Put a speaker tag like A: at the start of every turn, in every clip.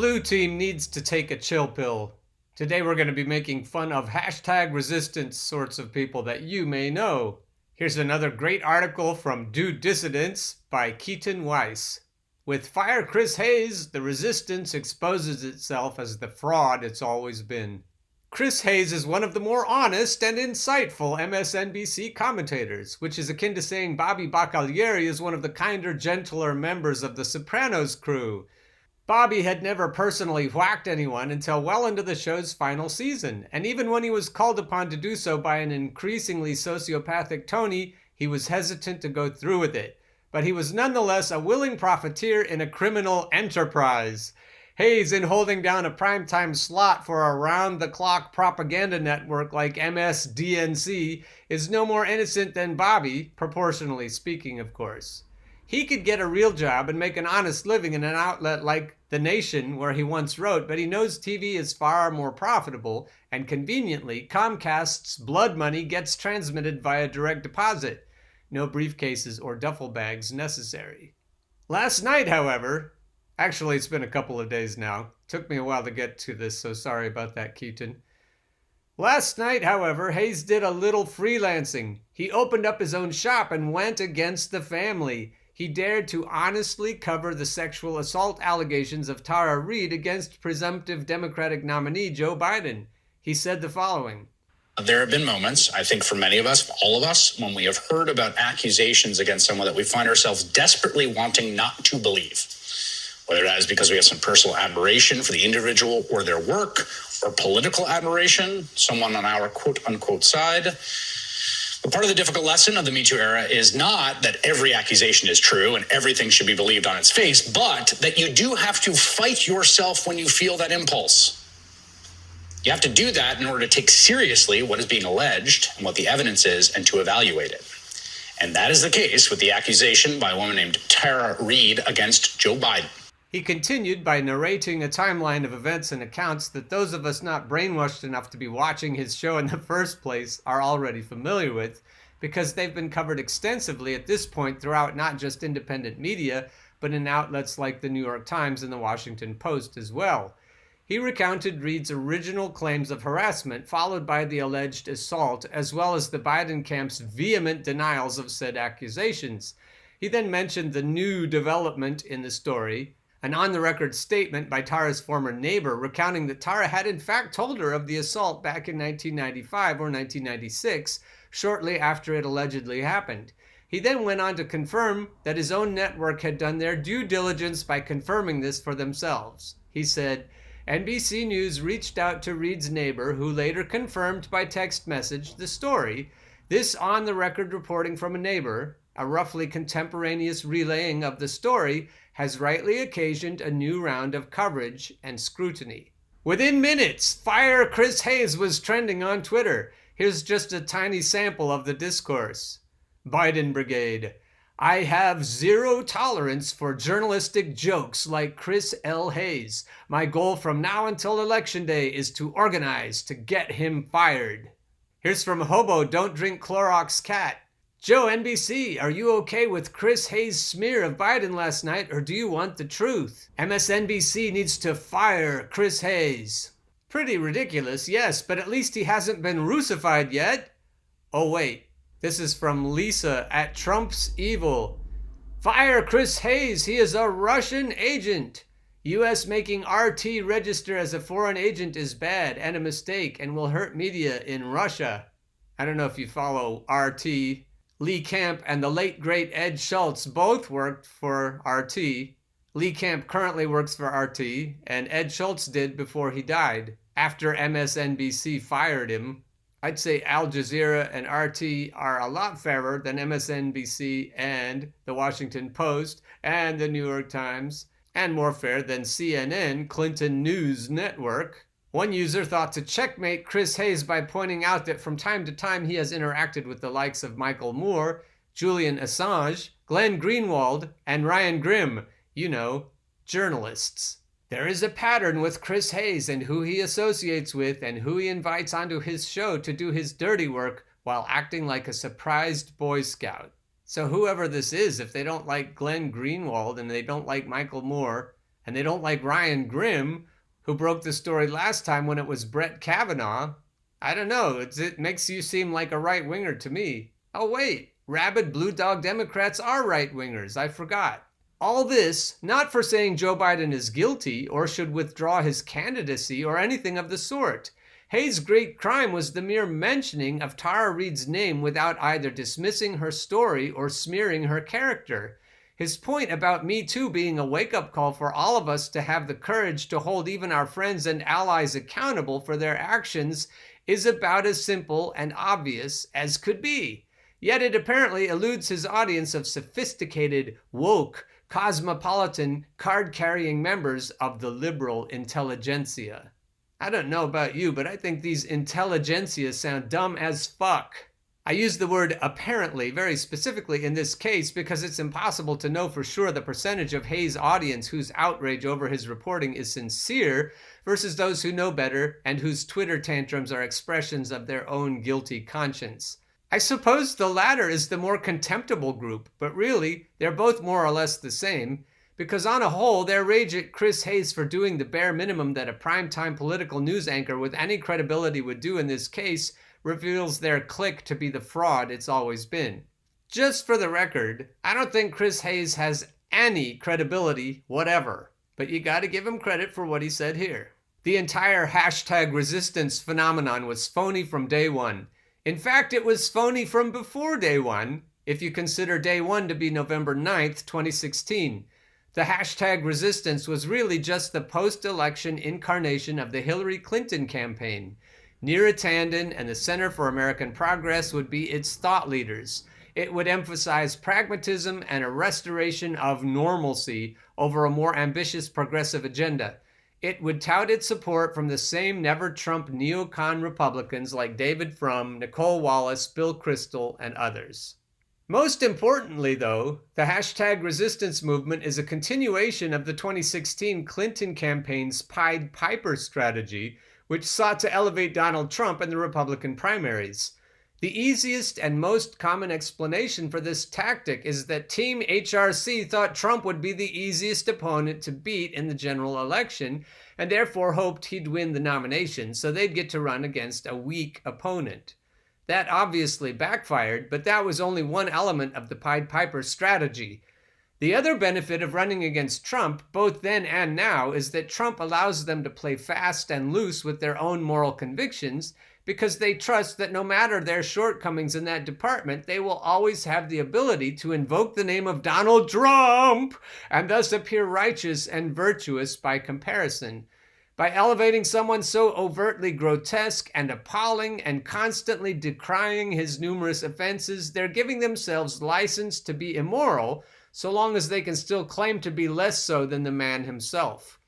A: blue team needs to take a chill pill. Today we're going to be making fun of hashtag resistance sorts of people that you may know. Here's another great article from Do Dissidents by Keaton Weiss. With Fire Chris Hayes, the resistance exposes itself as the fraud it's always been. Chris Hayes is one of the more honest and insightful MSNBC commentators, which is akin to saying Bobby Baccalieri is one of the kinder, gentler members of the Sopranos crew. Bobby had never personally whacked anyone until well into the show's final season, and even when he was called upon to do so by an increasingly sociopathic Tony, he was hesitant to go through with it. But he was nonetheless a willing profiteer in a criminal enterprise. Hayes, in holding down a primetime slot for a round-the-clock propaganda network like MSDNC, is no more innocent than Bobby, proportionally speaking, of course. He could get a real job and make an honest living in an outlet like The Nation, where he once wrote, but he knows TV is far more profitable, and conveniently, Comcast's blood money gets transmitted via direct deposit. No briefcases or duffel bags necessary. Last night, however, actually it's been a couple of days now, took me a while to get to this, so sorry about that, Keaton. Last night, however, Hayes did a little freelancing. He opened up his own shop and went against the family. He dared to honestly cover the sexual assault allegations of Tara Reade against presumptive Democratic nominee Joe Biden. He said the following.
B: There have been moments, I think for many of us, all of us, when we have heard about accusations against someone that we find ourselves desperately wanting not to believe. Whether that is because we have some personal admiration for the individual or their work, or political admiration, someone on our quote-unquote side. But part of the difficult lesson of the Me Too era is not that every accusation is true and everything should be believed on its face, but that you do have to fight yourself when you feel that impulse. You have to do that in order to take seriously what is being alleged and what the evidence is and to evaluate it. And that is the case with the accusation by a woman named Tara Reade against Joe Biden.
A: He continued by narrating a timeline of events and accounts that those of us not brainwashed enough to be watching his show in the first place are already familiar with, because they've been covered extensively at this point throughout not just independent media, but in outlets like the New York Times and the Washington Post as well. He recounted Reade's original claims of harassment, followed by the alleged assault, as well as the Biden camp's vehement denials of said accusations. He then mentioned the new development in the story, an on-the-record statement by Tara's former neighbor recounting that Tara had in fact told her of the assault back in 1995 or 1996, shortly after it allegedly happened. He then went on to confirm that his own network had done their due diligence by confirming this for themselves. He said, NBC News reached out to Reade's neighbor, who later confirmed by text message the story. This on-the-record reporting from a neighbor, a roughly contemporaneous relaying of the story, has rightly occasioned a new round of coverage and scrutiny. Within minutes, Fire Chris Hayes was trending on Twitter. Here's just a tiny sample of the discourse. Biden Brigade. I have zero tolerance for journalistic jokes like Chris L. Hayes. My goal from now until Election Day is to organize to get him fired. Here's from Hobo Don't Drink Clorox Cat. Joe, NBC, are you okay with Chris Hayes' smear of Biden last night, or do you want the truth? MSNBC needs to fire Chris Hayes. Pretty ridiculous, yes, but at least he hasn't been Russified yet. Oh wait, this is from Lisa at Trump's Evil. Fire Chris Hayes, he is a Russian agent. U.S. making RT register as a foreign agent is bad and a mistake and will hurt media in Russia. I don't know if you follow RT. Lee Camp and the late great Ed Schultz both worked for RT. Lee Camp currently works for RT, and Ed Schultz did before he died, after MSNBC fired him. I'd say Al Jazeera and RT are a lot fairer than MSNBC and the Washington Post and the New York Times, and more fair than CNN, Clinton News Network. One user thought to checkmate Chris Hayes by pointing out that from time to time he has interacted with the likes of Michael Moore, Julian Assange, Glenn Greenwald, and Ryan Grimm, you know, journalists. There is a pattern with Chris Hayes and who he associates with and who he invites onto his show to do his dirty work while acting like a surprised Boy Scout. So whoever this is, if they don't like Glenn Greenwald and they don't like Michael Moore, And they don't like Ryan Grimm, who broke the story last time when it was Brett Kavanaugh. I don't know, it makes you seem like a right-winger to me. Oh wait, rabid blue dog Democrats are right-wingers, I forgot. All this, not for saying Joe Biden is guilty or should withdraw his candidacy or anything of the sort. Hayes' great crime was the mere mentioning of Tara Reade's name without either dismissing her story or smearing her character. His point about Me Too being a wake-up call for all of us to have the courage to hold even our friends and allies accountable for their actions is about as simple and obvious as could be. Yet it apparently eludes his audience of sophisticated, woke, cosmopolitan, card-carrying members of the liberal intelligentsia. I don't know about you, but I think these intelligentsia sound dumb as fuck. I use the word apparently very specifically in this case because it's impossible to know for sure the percentage of Hayes' audience whose outrage over his reporting is sincere versus those who know better and whose Twitter tantrums are expressions of their own guilty conscience. I suppose the latter is the more contemptible group, but really, they're both more or less the same, because on a whole, their rage at Chris Hayes for doing the bare minimum that a primetime political news anchor with any credibility would do in this case reveals their clique to be the fraud it's always been. Just for the record, I don't think Chris Hayes has any credibility whatever, but you gotta give him credit for what he said here. The entire hashtag resistance phenomenon was phony from day one. In fact, it was phony from before day one, if you consider day one to be November 9th, 2016. The hashtag resistance was really just the post-election incarnation of the Hillary Clinton campaign. Neera Tanden and the Center for American Progress would be its thought leaders. It would emphasize pragmatism and a restoration of normalcy over a more ambitious progressive agenda. It would tout its support from the same never-Trump neocon Republicans like David Frum, Nicole Wallace, Bill Kristol, and others. Most importantly, though, the hashtag resistance movement is a continuation of the 2016 Clinton campaign's Pied Piper strategy, which sought to elevate Donald Trump in the Republican primaries. The easiest and most common explanation for this tactic is that Team HRC thought Trump would be the easiest opponent to beat in the general election, and therefore hoped he'd win the nomination, so they'd get to run against a weak opponent. That obviously backfired, but that was only one element of the Pied Piper strategy. The other benefit of running against Trump, both then and now, is that Trump allows them to play fast and loose with their own moral convictions, because they trust that no matter their shortcomings in that department, they will always have the ability to invoke the name of Donald Trump and thus appear righteous and virtuous by comparison. By elevating someone so overtly grotesque and appalling and constantly decrying his numerous offenses, they're giving themselves license to be immoral, so long as they can still claim to be less so than the man himself.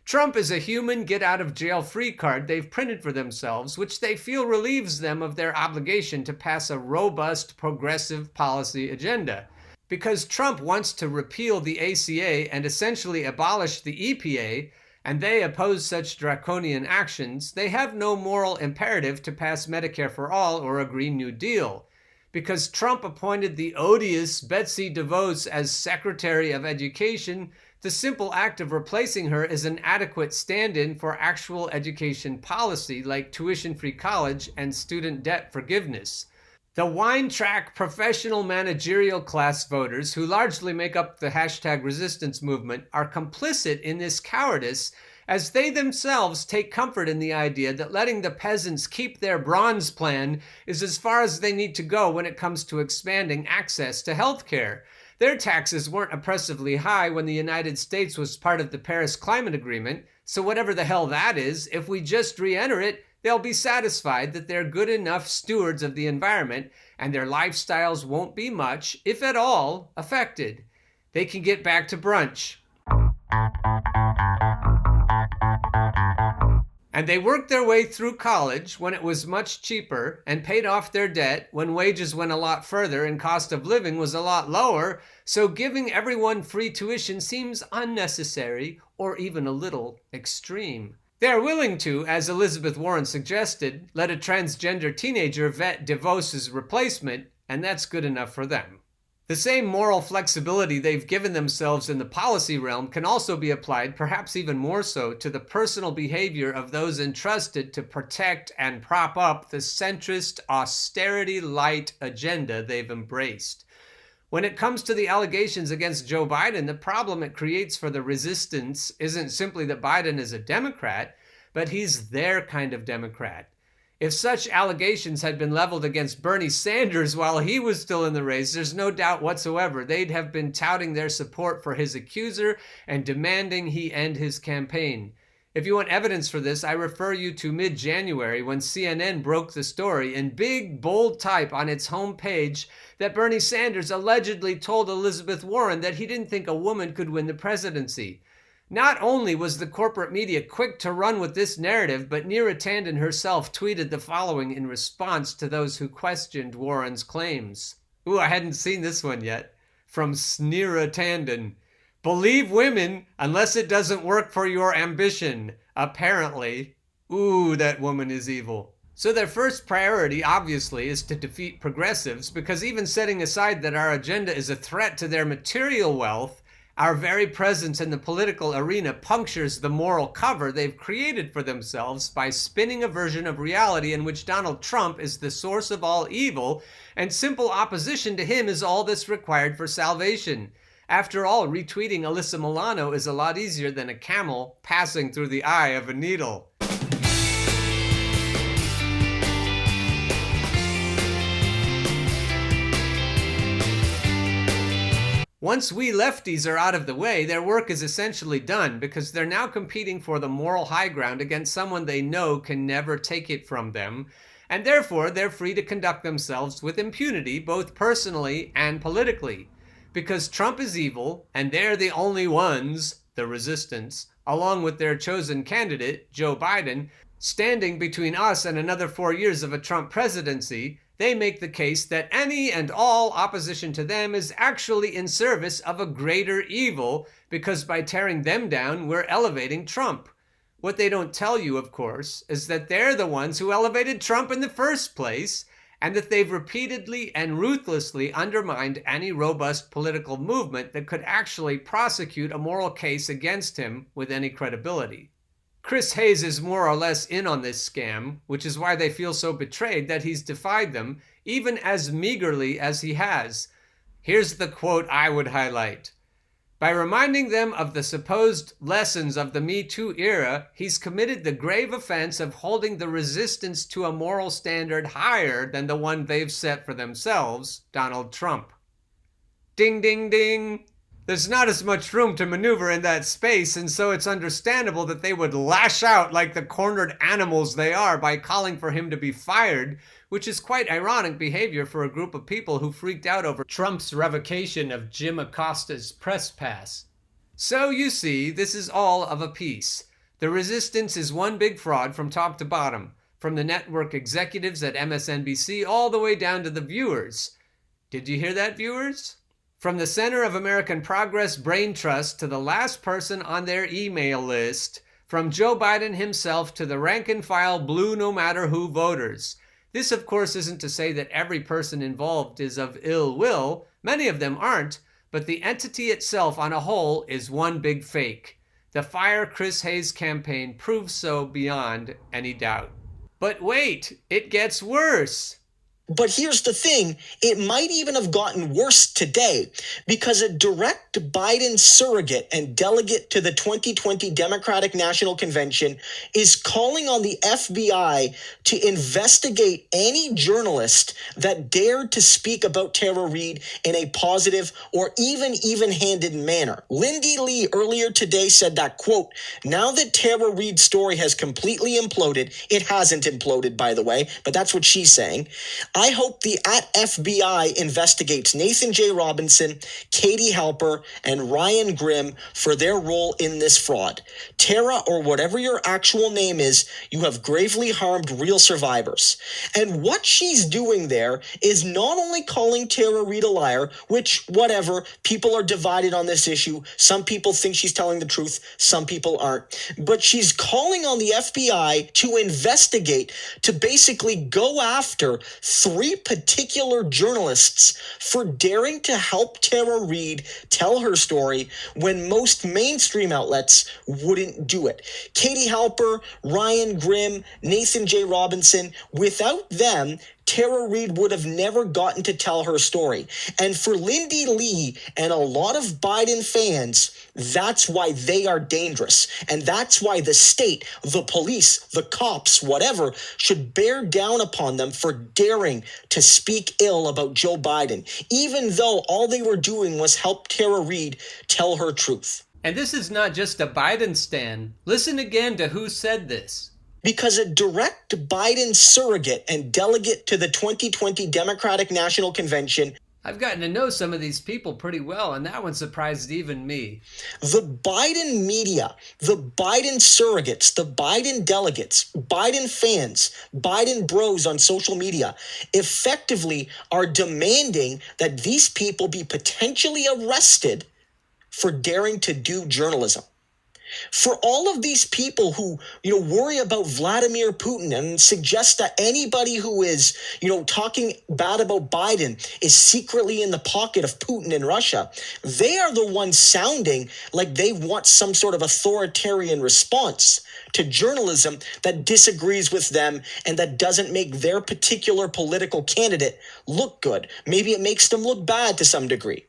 A: Trump is a human get-out-of-jail-free card they've printed for themselves, which they feel relieves them of their obligation to pass a robust, progressive policy agenda. Because Trump wants to repeal the ACA and essentially abolish the EPA, and they oppose such draconian actions, they have no moral imperative to pass Medicare for All or a Green New Deal. Because Trump appointed the odious Betsy DeVos as Secretary of Education, the simple act of replacing her is an adequate stand-in for actual education policy like tuition-free college and student debt forgiveness. The wine-track professional managerial class voters who largely make up the hashtag resistance movement are complicit in this cowardice as they themselves take comfort in the idea that letting the peasants keep their bronze plan is as far as they need to go when it comes to expanding access to health care. Their taxes weren't oppressively high when the United States was part of the Paris Climate Agreement, so whatever the hell that is, if we just re-enter it, they'll be satisfied that they're good enough stewards of the environment and their lifestyles won't be much, if at all, affected. They can get back to brunch. And they worked their way through college when it was much cheaper and paid off their debt when wages went a lot further and cost of living was a lot lower, so giving everyone free tuition seems unnecessary or even a little extreme. They're willing to, as Elizabeth Warren suggested, let a transgender teenager vet DeVos's replacement, and that's good enough for them. The same moral flexibility they've given themselves in the policy realm can also be applied, perhaps even more so, to the personal behavior of those entrusted to protect and prop up the centrist, austerity-light agenda they've embraced. When it comes to the allegations against Joe Biden, the problem it creates for the resistance isn't simply that Biden is a Democrat, but he's their kind of Democrat. If such allegations had been leveled against Bernie Sanders while he was still in the race, there's no doubt whatsoever they'd have been touting their support for his accuser and demanding he end his campaign. If you want evidence for this, I refer you to mid-January when CNN broke the story in big, bold type on its homepage that Bernie Sanders allegedly told Elizabeth Warren that he didn't think a woman could win the presidency. Not only was the corporate media quick to run with this narrative, but Neera Tanden herself tweeted the following in response to those who questioned Warren's claims. Ooh, I hadn't seen this one yet. From Neera Tanden. Believe women unless it doesn't work for your ambition. Apparently. Ooh, that woman is evil. So their first priority, obviously, is to defeat progressives, because even setting aside that our agenda is a threat to their material wealth, our very presence in the political arena punctures the moral cover they've created for themselves by spinning a version of reality in which Donald Trump is the source of all evil, and simple opposition to him is all that's required for salvation. After all, retweeting Alyssa Milano is a lot easier than a camel passing through the eye of a needle. Once we lefties are out of the way, their work is essentially done, because they're now competing for the moral high ground against someone they know can never take it from them, and therefore they're free to conduct themselves with impunity, both personally and politically. Because Trump is evil, and they're the only ones, the resistance, along with their chosen candidate, Joe Biden, standing between us and another 4 years of a Trump presidency, they make the case that any and all opposition to them is actually in service of a greater evil, because by tearing them down, we're elevating Trump. What they don't tell you, of course, is that they're the ones who elevated Trump in the first place, and that they've repeatedly and ruthlessly undermined any robust political movement that could actually prosecute a moral case against him with any credibility. Chris Hayes is more or less in on this scam, which is why they feel so betrayed that he's defied them, even as meagerly as he has. Here's the quote I would highlight. By reminding them of the supposed lessons of the Me Too era, he's committed the grave offense of holding the resistance to a moral standard higher than the one they've set for themselves, Donald Trump. Ding, ding, ding. There's not as much room to maneuver in that space, and so it's understandable that they would lash out like the cornered animals they are by calling for him to be fired, which is quite ironic behavior for a group of people who freaked out over Trump's revocation of Jim Acosta's press pass. So you see, this is all of a piece. The resistance is one big fraud from top to bottom, from the network executives at MSNBC all the way down to the viewers. Did you hear that, viewers? From the Center of American Progress Brain Trust to the last person on their email list, from Joe Biden himself to the rank-and-file blue no-matter-who voters. This, of course, isn't to say that every person involved is of ill will. Many of them aren't, but the entity itself on a whole is one big fake. The Fire Chris Hayes campaign proves so beyond any doubt. But wait, it gets worse.
C: But here's the thing, it might even have gotten worse today, because a direct Biden surrogate and delegate to the 2020 Democratic National Convention is calling on the FBI to investigate any journalist that dared to speak about Tara Reade in a positive or even-handed manner. Lindy Lee earlier today said that, quote, now that Tara Reade's story has completely imploded, it hasn't imploded, by the way, but that's what she's saying, I hope the @FBI investigates Nathan J. Robinson, Katie Halper, and Ryan Grimm for their role in this fraud. Tara, or whatever your actual name is, you have gravely harmed real survivors. And what she's doing there is not only calling Tara Reade a liar, which, whatever, people are divided on this issue. Some people think she's telling the truth, some people aren't. But she's calling on the FBI to investigate, to basically go after 3 particular journalists for daring to help Tara Reid tell her story when most mainstream outlets wouldn't do it. Katie Halper, Ryan Grimm, Nathan J. Robinson, without them, Tara Reid would have never gotten to tell her story. And for Lindy Lee and a lot of Biden fans, that's why they are dangerous. And that's why the state, the police, the cops, whatever, should bear down upon them for daring to speak ill about Joe Biden, even though all they were doing was help Tara Reid tell her truth.
A: And this is not just a Biden stan. Listen again to who said this.
C: Because a direct Biden surrogate and delegate to the 2020 Democratic National Convention,
A: I've gotten to know some of these people pretty well, and that one surprised even me.
C: The Biden media, the Biden surrogates, the Biden delegates, Biden fans, Biden bros on social media effectively are demanding that these people be potentially arrested for daring to do journalism. For all of these people who, worry about Vladimir Putin and suggest that anybody who is, talking bad about Biden is secretly in the pocket of Putin in Russia, they are the ones sounding like they want some sort of authoritarian response to journalism that disagrees with them and that doesn't make their particular political candidate look good. Maybe it makes them look bad to some degree.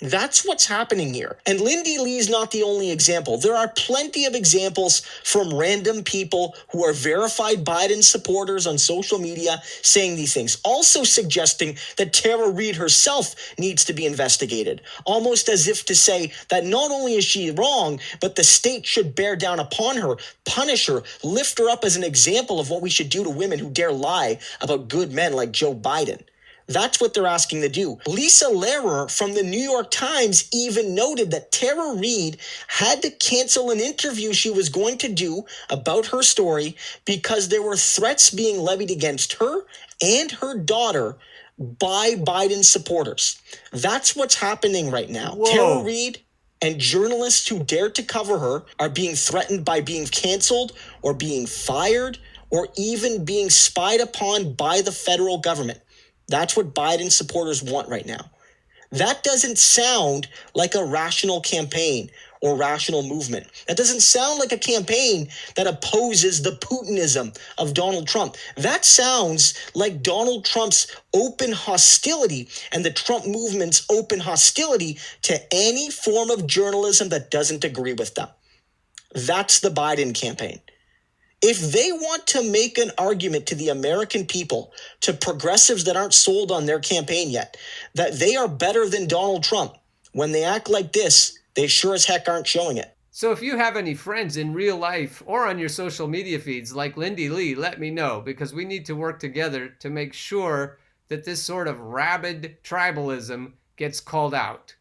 C: That's what's happening here. And Lindy Lee is not the only example. There are plenty of examples from random people who are verified Biden supporters on social media saying these things, also suggesting that Tara Reid herself needs to be investigated, almost as if to say that not only is she wrong, but the state should bear down upon her, punish her, lift her up as an example of what we should do to women who dare lie about good men like Joe Biden. That's what they're asking to do. Lisa Lehrer from the New York Times even noted that Tara Reid had to cancel an interview she was going to do about her story because there were threats being levied against her and her daughter by Biden supporters. That's what's happening right now.
A: Whoa.
C: Tara Reid and journalists who dared to cover her are being threatened by being canceled or being fired or even being spied upon by the federal government. That's what Biden supporters want right now. That doesn't sound like a rational campaign or rational movement. That doesn't sound like a campaign that opposes the Putinism of Donald Trump. That sounds like Donald Trump's open hostility and the Trump movement's open hostility to any form of journalism that doesn't agree with them. That's the Biden campaign. If they want to make an argument to the American people, to progressives that aren't sold on their campaign yet, that they are better than Donald Trump, when they act like this, they sure as heck aren't showing it.
A: So if you have any friends in real life or on your social media feeds like Lindy Lee, let me know, because we need to work together to make sure that this sort of rabid tribalism gets called out.